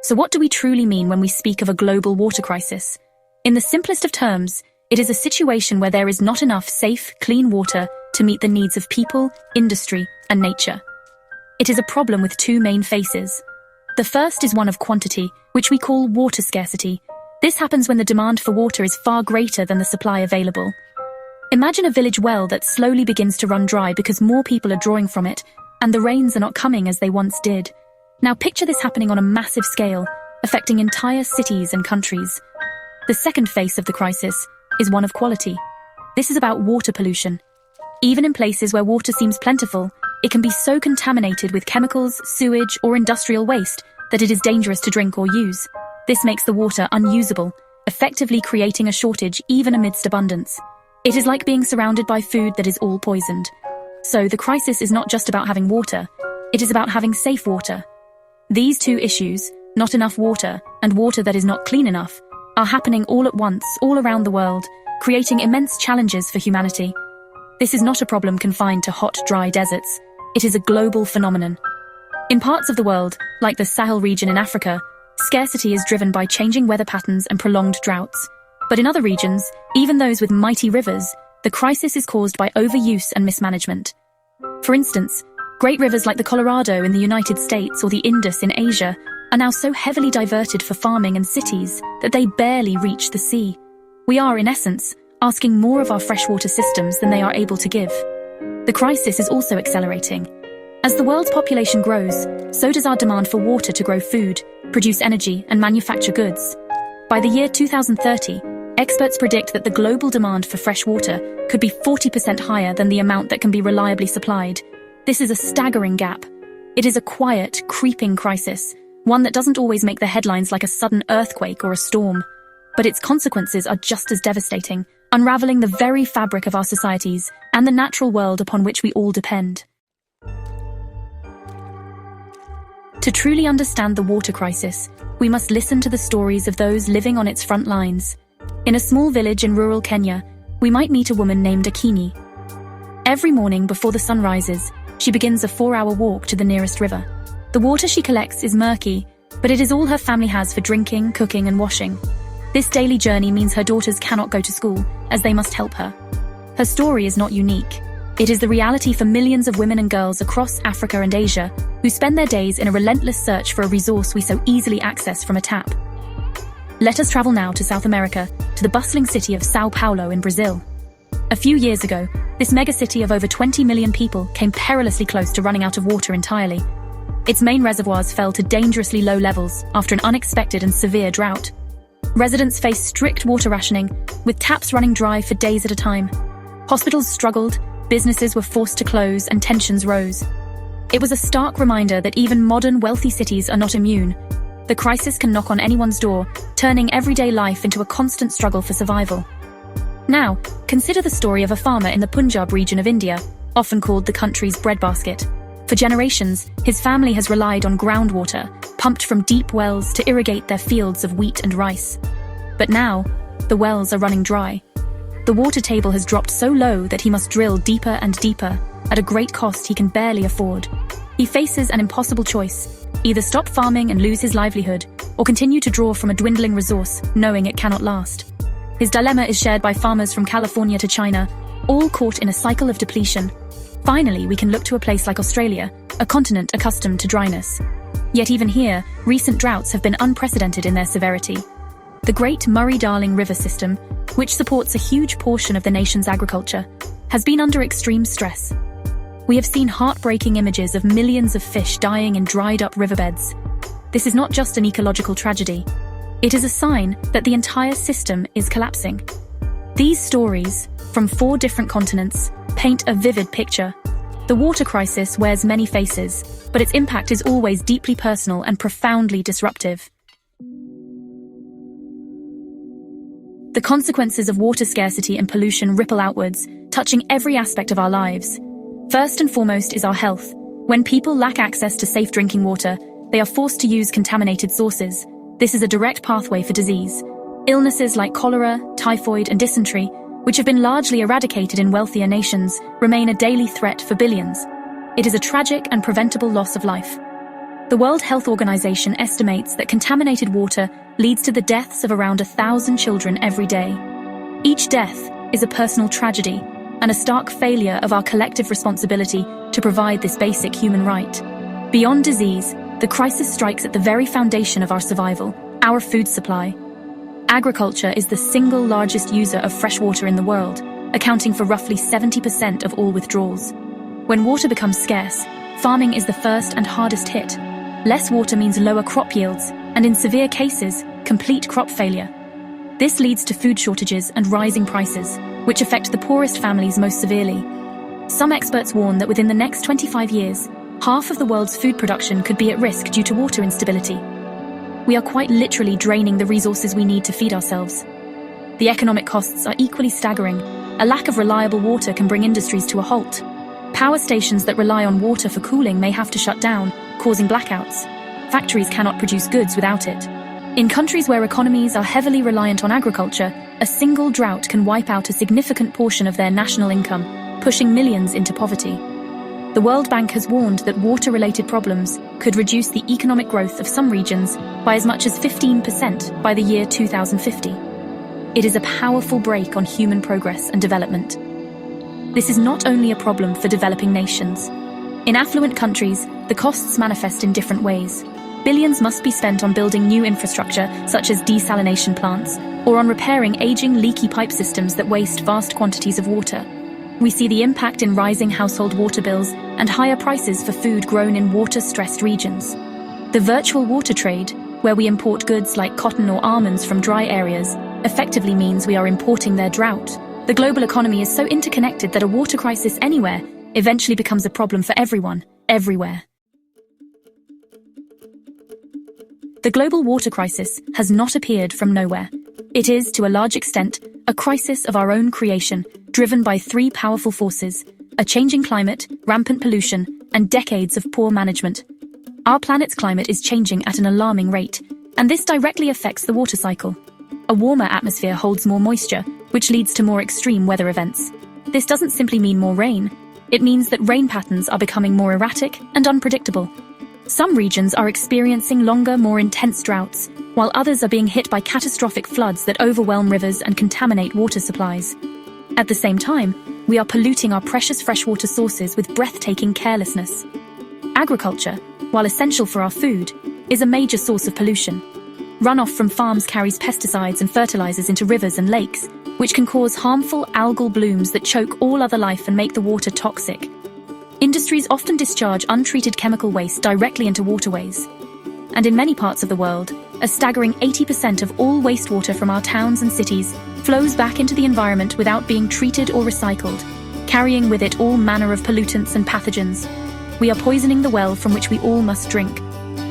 So what do we truly mean when we speak of a global water crisis? In the simplest of terms, it is a situation where there is not enough safe, clean water to meet the needs of people, industry, and nature. It is a problem with two main faces. The first is one of quantity, which we call water scarcity. This happens when the demand for water is far greater than the supply available. Imagine a village well that slowly begins to run dry because more people are drawing from it, and the rains are not coming as they once did. Now picture this happening on a massive scale, affecting entire cities and countries. The second face of the crisis is one of quality. This is about water pollution. Even in places where water seems plentiful, it can be so contaminated with chemicals, sewage, or industrial waste that it is dangerous to drink or use. This makes the water unusable, effectively creating a shortage even amidst abundance. It is like being surrounded by food that is all poisoned. So the crisis is not just about having water, it is about having safe water. These two issues, not enough water and water that is not clean enough, are happening all at once, all around the world, creating immense challenges for humanity. This is not a problem confined to hot, dry deserts. It is a global phenomenon. In parts of the world, like the Sahel region in Africa, scarcity is driven by changing weather patterns and prolonged droughts. But in other regions, even those with mighty rivers, the crisis is caused by overuse and mismanagement. For instance, great rivers like the Colorado in the United States or the Indus in Asia are now so heavily diverted for farming and cities that they barely reach the sea. We are, in essence, asking more of our freshwater systems than they are able to give. The crisis is also accelerating. As the world's population grows, so does our demand for water to grow food, produce energy, and manufacture goods. By the year 2030, experts predict that the global demand for fresh water could be 40% higher than the amount that can be reliably supplied. This is a staggering gap. It is a quiet, creeping crisis, one that doesn't always make the headlines like a sudden earthquake or a storm. But its consequences are just as devastating, unraveling the very fabric of our societies and the natural world upon which we all depend. To truly understand the water crisis, we must listen to the stories of those living on its front lines. In a small village in rural Kenya, we might meet a woman named Akini. Every morning before the sun rises, she begins a 4-hour walk to the nearest river. The water she collects is murky, but it is all her family has for drinking, cooking, and washing. This daily journey means her daughters cannot go to school, as they must help her. Her story is not unique. It is the reality for millions of women and girls across Africa and Asia who spend their days in a relentless search for a resource we so easily access from a tap. Let us travel now to South America, to the bustling city of Sao Paulo in Brazil. A few years ago, this megacity of over 20 million people came perilously close to running out of water entirely. Its main reservoirs fell to dangerously low levels after an unexpected and severe drought. Residents faced strict water rationing, with taps running dry for days at a time. Hospitals struggled, businesses were forced to close, and tensions rose. It was a stark reminder that even modern, wealthy cities are not immune. The crisis can knock on anyone's door, turning everyday life into a constant struggle for survival. Now, consider the story of a farmer in the Punjab region of India, often called the country's breadbasket. For generations, his family has relied on groundwater, pumped from deep wells to irrigate their fields of wheat and rice. But now, the wells are running dry. The water table has dropped so low that he must drill deeper and deeper, at a great cost he can barely afford. He faces an impossible choice: either stop farming and lose his livelihood, or continue to draw from a dwindling resource, knowing it cannot last. His dilemma is shared by farmers from California to China, all caught in a cycle of depletion. Finally, we can look to a place like Australia, a continent accustomed to dryness. Yet even here, recent droughts have been unprecedented in their severity. The Great Murray-Darling River system, which supports a huge portion of the nation's agriculture, has been under extreme stress. We have seen heartbreaking images of millions of fish dying in dried-up riverbeds. This is not just an ecological tragedy. It is a sign that the entire system is collapsing. These stories, from 4 different continents, paint a vivid picture. The water crisis wears many faces, but its impact is always deeply personal and profoundly disruptive. The consequences of water scarcity and pollution ripple outwards, touching every aspect of our lives. First and foremost is our health. When people lack access to safe drinking water, they are forced to use contaminated sources. This is a direct pathway for disease. Illnesses like cholera, typhoid, and dysentery, which have been largely eradicated in wealthier nations, remain a daily threat for billions. It is a tragic and preventable loss of life. The World Health Organization estimates that contaminated water leads to the deaths of around 1,000 children every day. Each death is a personal tragedy and a stark failure of our collective responsibility to provide this basic human right. Beyond disease, the crisis strikes at the very foundation of our survival, our food supply. Agriculture is the single largest user of fresh water in the world, accounting for roughly 70% of all withdrawals. When water becomes scarce, farming is the first and hardest hit. Less water means lower crop yields, and in severe cases, complete crop failure. This leads to food shortages and rising prices, which affect the poorest families most severely. Some experts warn that within the next 25 years, half of the world's food production could be at risk due to water instability. We are quite literally draining the resources we need to feed ourselves. The economic costs are equally staggering. A lack of reliable water can bring industries to a halt. Power stations that rely on water for cooling may have to shut down, causing blackouts. Factories cannot produce goods without it. In countries where economies are heavily reliant on agriculture, a single drought can wipe out a significant portion of their national income, pushing millions into poverty. The World Bank has warned that water-related problems could reduce the economic growth of some regions by as much as 15% by the year 2050. It is a powerful brake on human progress and development. This is not only a problem for developing nations. In affluent countries, the costs manifest in different ways. Billions must be spent on building new infrastructure, such as desalination plants, or on repairing aging, leaky pipe systems that waste vast quantities of water. We see the impact in rising household water bills and higher prices for food grown in water-stressed regions. The virtual water trade, where we import goods like cotton or almonds from dry areas, effectively means we are importing their drought. The global economy is so interconnected that a water crisis anywhere eventually becomes a problem for everyone, everywhere. The global water crisis has not appeared from nowhere. It is, to a large extent, a crisis of our own creation, driven by three powerful forces: a changing climate, rampant pollution, and decades of poor management. Our planet's climate is changing at an alarming rate, and this directly affects the water cycle. A warmer atmosphere holds more moisture, which leads to more extreme weather events. This doesn't simply mean more rain. It means that rain patterns are becoming more erratic and unpredictable. Some regions are experiencing longer, more intense droughts, while others are being hit by catastrophic floods that overwhelm rivers and contaminate water supplies. At the same time, we are polluting our precious freshwater sources with breathtaking carelessness. Agriculture, while essential for our food, is a major source of pollution. Runoff from farms carries pesticides and fertilizers into rivers and lakes, which can cause harmful algal blooms that choke all other life and make the water toxic. Industries often discharge untreated chemical waste directly into waterways. And in many parts of the world, a staggering 80% of all wastewater from our towns and cities flows back into the environment without being treated or recycled, carrying with it all manner of pollutants and pathogens. We are poisoning the well from which we all must drink.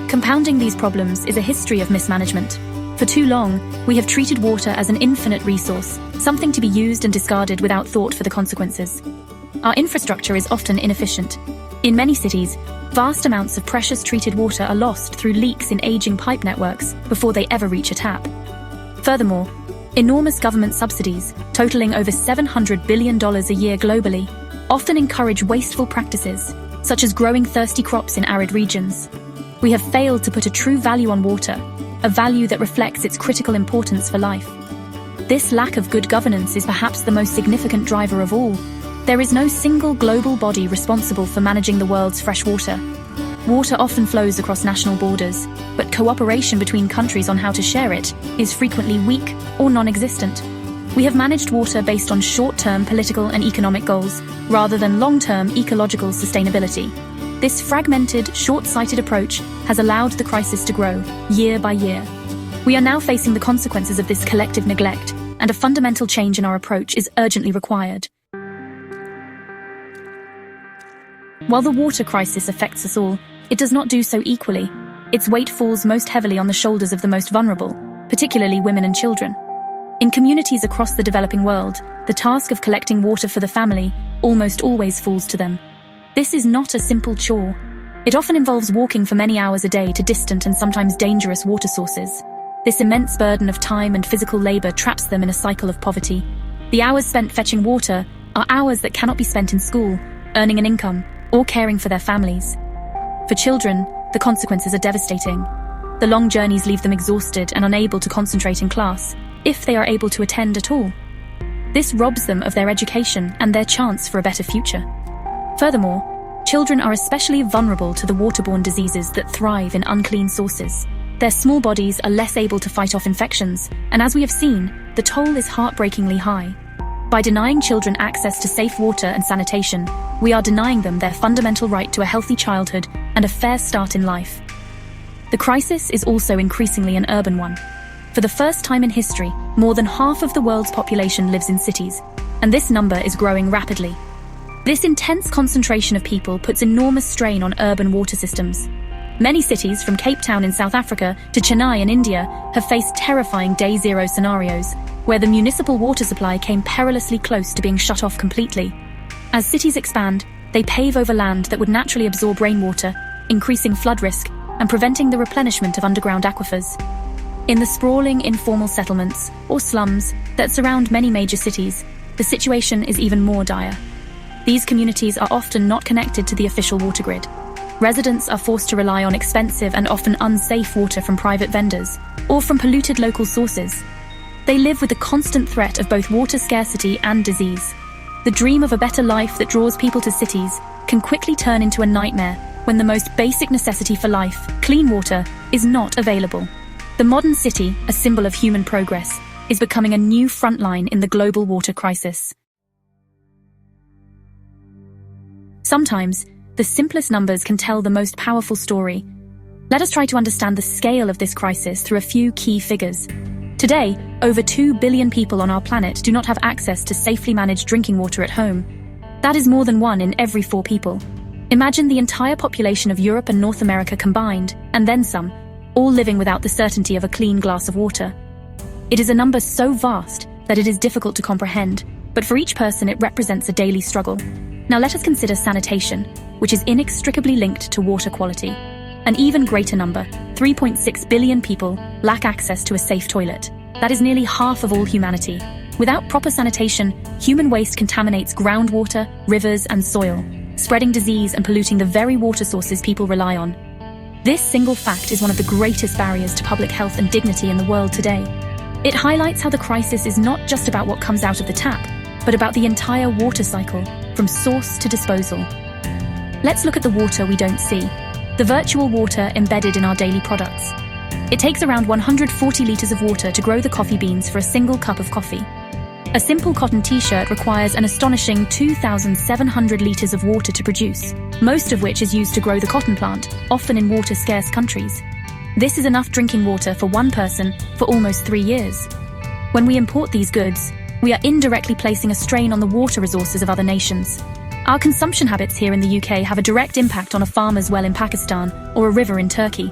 Compounding these problems is a history of mismanagement. For too long, we have treated water as an infinite resource, something to be used and discarded without thought for the consequences. Our infrastructure is often inefficient. In many cities, vast amounts of precious treated water are lost through leaks in aging pipe networks before they ever reach a tap. Furthermore, enormous government subsidies, totaling over $700 billion a year globally, often encourage wasteful practices, such as growing thirsty crops in arid regions. We have failed to put a true value on water, a value that reflects its critical importance for life. This lack of good governance is perhaps the most significant driver of all. There is no single global body responsible for managing the world's fresh water. Water often flows across national borders, but cooperation between countries on how to share it is frequently weak or non-existent. We have managed water based on short-term political and economic goals, rather than long-term ecological sustainability. This fragmented, short-sighted approach has allowed the crisis to grow, year by year. We are now facing the consequences of this collective neglect, and a fundamental change in our approach is urgently required. While the water crisis affects us all, it does not do so equally. Its weight falls most heavily on the shoulders of the most vulnerable, particularly women and children. In communities across the developing world, the task of collecting water for the family almost always falls to them. This is not a simple chore. It often involves walking for many hours a day to distant and sometimes dangerous water sources. This immense burden of time and physical labor traps them in a cycle of poverty. The hours spent fetching water are hours that cannot be spent in school, earning an income, or caring for their families. For children, the consequences are devastating. The long journeys leave them exhausted and unable to concentrate in class, if they are able to attend at all. This robs them of their education and their chance for a better future. Furthermore, children are especially vulnerable to the waterborne diseases that thrive in unclean sources. Their small bodies are less able to fight off infections, and as we have seen, the toll is heartbreakingly high. By denying children access to safe water and sanitation, we are denying them their fundamental right to a healthy childhood and a fair start in life. The crisis is also increasingly an urban one. For the first time in history, more than half of the world's population lives in cities, and this number is growing rapidly. This intense concentration of people puts enormous strain on urban water systems. Many cities, from Cape Town in South Africa to Chennai in India, have faced terrifying day zero scenarios, where the municipal water supply came perilously close to being shut off completely. As cities expand, they pave over land that would naturally absorb rainwater, increasing flood risk and preventing the replenishment of underground aquifers. In the sprawling informal settlements, or slums, that surround many major cities, the situation is even more dire. These communities are often not connected to the official water grid. Residents are forced to rely on expensive and often unsafe water from private vendors, or from polluted local sources. They live with the constant threat of both water scarcity and disease. The dream of a better life that draws people to cities can quickly turn into a nightmare when the most basic necessity for life, clean water, is not available. The modern city, a symbol of human progress, is becoming a new frontline in the global water crisis. Sometimes, the simplest numbers can tell the most powerful story. Let us try to understand the scale of this crisis through a few key figures. Today, over 2 billion people on our planet do not have access to safely managed drinking water at home. That is more than 1 in every 4 people. Imagine the entire population of Europe and North America combined, and then some, all living without the certainty of a clean glass of water. It is a number so vast that it is difficult to comprehend, but for each person it represents a daily struggle. Now let us consider sanitation, which is inextricably linked to water quality. An even greater number, 3.6 billion people, lack access to a safe toilet. That is nearly half of all humanity. Without proper sanitation, human waste contaminates groundwater, rivers, and soil, spreading disease and polluting the very water sources people rely on. This single fact is one of the greatest barriers to public health and dignity in the world today. It highlights how the crisis is not just about what comes out of the tap, but about the entire water cycle, from source to disposal. Let's look at the water we don't see, the virtual water embedded in our daily products. It takes around 140 litres of water to grow the coffee beans for a single cup of coffee. A simple cotton t-shirt requires an astonishing 2,700 litres of water to produce, most of which is used to grow the cotton plant, often in water-scarce countries. This is enough drinking water for one person for almost 3 years. When we import these goods, we are indirectly placing a strain on the water resources of other nations. Our consumption habits here in the UK have a direct impact on a farmer's well in Pakistan or a river in Turkey.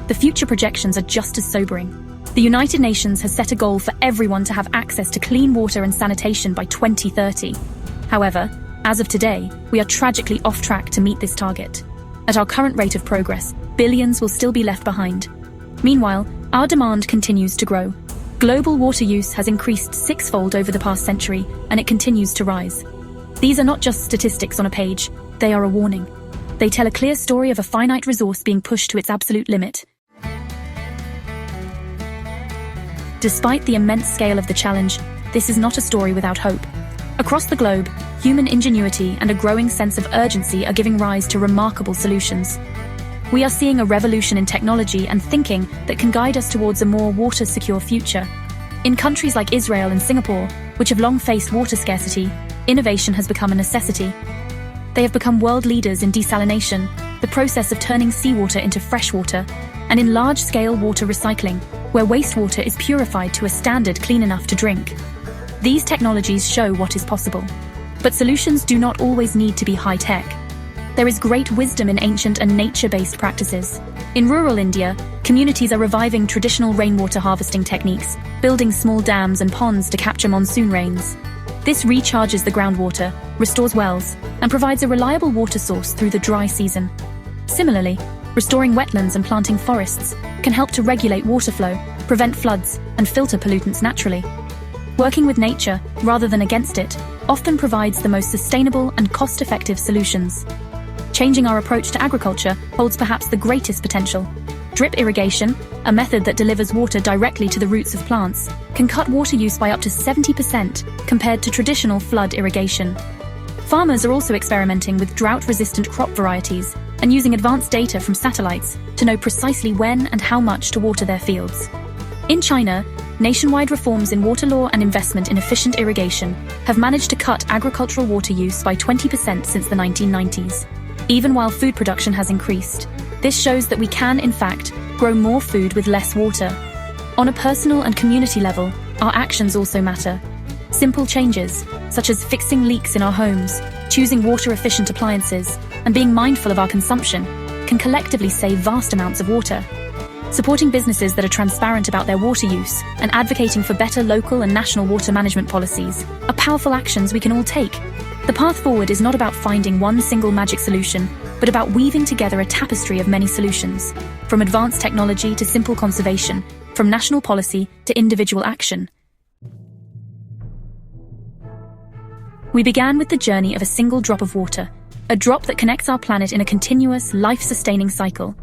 The future projections are just as sobering. The United Nations has set a goal for everyone to have access to clean water and sanitation by 2030. However, as of today, we are tragically off track to meet this target. At our current rate of progress, billions will still be left behind. Meanwhile, our demand continues to grow. Global water use has increased 6-fold over the past century, and it continues to rise. These are not just statistics on a page, they are a warning. They tell a clear story of a finite resource being pushed to its absolute limit. Despite the immense scale of the challenge, this is not a story without hope. Across the globe, human ingenuity and a growing sense of urgency are giving rise to remarkable solutions. We are seeing a revolution in technology and thinking that can guide us towards a more water-secure future. In countries like Israel and Singapore, which have long faced water scarcity, innovation has become a necessity. They have become world leaders in desalination, the process of turning seawater into fresh water, and in large-scale water recycling, where wastewater is purified to a standard clean enough to drink. These technologies show what is possible. But solutions do not always need to be high-tech. There is great wisdom in ancient and nature-based practices. In rural India, communities are reviving traditional rainwater harvesting techniques, building small dams and ponds to capture monsoon rains. This recharges the groundwater, restores wells, and provides a reliable water source through the dry season. Similarly, restoring wetlands and planting forests can help to regulate water flow, prevent floods, and filter pollutants naturally. Working with nature, rather than against it, often provides the most sustainable and cost-effective solutions. Changing our approach to agriculture holds perhaps the greatest potential. Drip irrigation, a method that delivers water directly to the roots of plants, can cut water use by up to 70% compared to traditional flood irrigation. Farmers are also experimenting with drought-resistant crop varieties and using advanced data from satellites to know precisely when and how much to water their fields. In China, nationwide reforms in water law and investment in efficient irrigation have managed to cut agricultural water use by 20% since the 1990s, even while food production has increased. This shows that we can, in fact, grow more food with less water. On a personal and community level, our actions also matter. Simple changes, such as fixing leaks in our homes, choosing water-efficient appliances, and being mindful of our consumption, can collectively save vast amounts of water. Supporting businesses that are transparent about their water use and advocating for better local and national water management policies are powerful actions we can all take. The path forward is not about finding one single magic solution, but about weaving together a tapestry of many solutions, from advanced technology to simple conservation, from national policy to individual action. We began with the journey of a single drop of water, a drop that connects our planet in a continuous, life-sustaining cycle.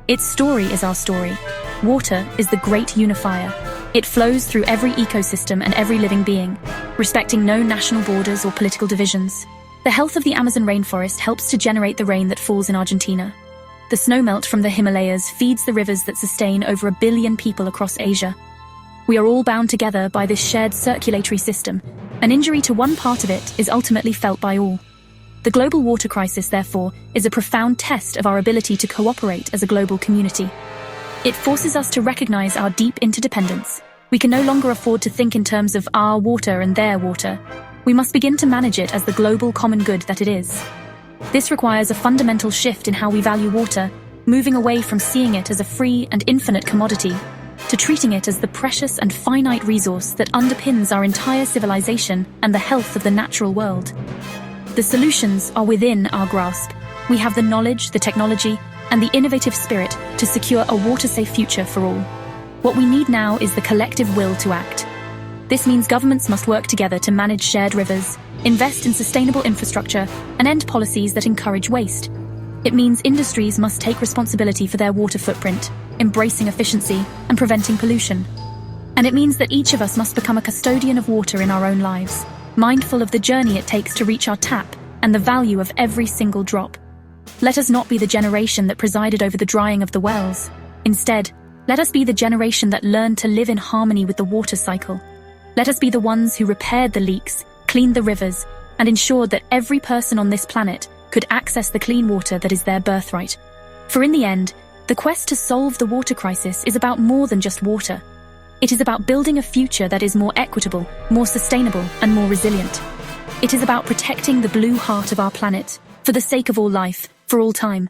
Its story is our story. Water is the great unifier. It flows through every ecosystem and every living being, respecting no national borders or political divisions. The health of the Amazon rainforest helps to generate the rain that falls in Argentina. The snowmelt from the Himalayas feeds the rivers that sustain over 1 billion people across Asia. We are all bound together by this shared circulatory system. An injury to one part of it is ultimately felt by all. The global water crisis, therefore, is a profound test of our ability to cooperate as a global community. It forces us to recognize our deep interdependence. We can no longer afford to think in terms of our water and their water. We must begin to manage it as the global common good that it is. This requires a fundamental shift in how we value water, moving away from seeing it as a free and infinite commodity, to treating it as the precious and finite resource that underpins our entire civilization and the health of the natural world. The solutions are within our grasp. We have the knowledge, the technology, and the innovative spirit to secure a water-safe future for all. What we need now is the collective will to act. This means governments must work together to manage shared rivers, invest in sustainable infrastructure, and end policies that encourage waste. It means industries must take responsibility for their water footprint, embracing efficiency and preventing pollution. And it means that each of us must become a custodian of water in our own lives, mindful of the journey it takes to reach our tap and the value of every single drop. Let us not be the generation that presided over the drying of the wells. Instead, let us be the generation that learned to live in harmony with the water cycle. Let us be the ones who repaired the leaks, cleaned the rivers, and ensured that every person on this planet could access the clean water that is their birthright. For in the end, the quest to solve the water crisis is about more than just water. It is about building a future that is more equitable, more sustainable, and more resilient. It is about protecting the blue heart of our planet, for the sake of all life, for all time.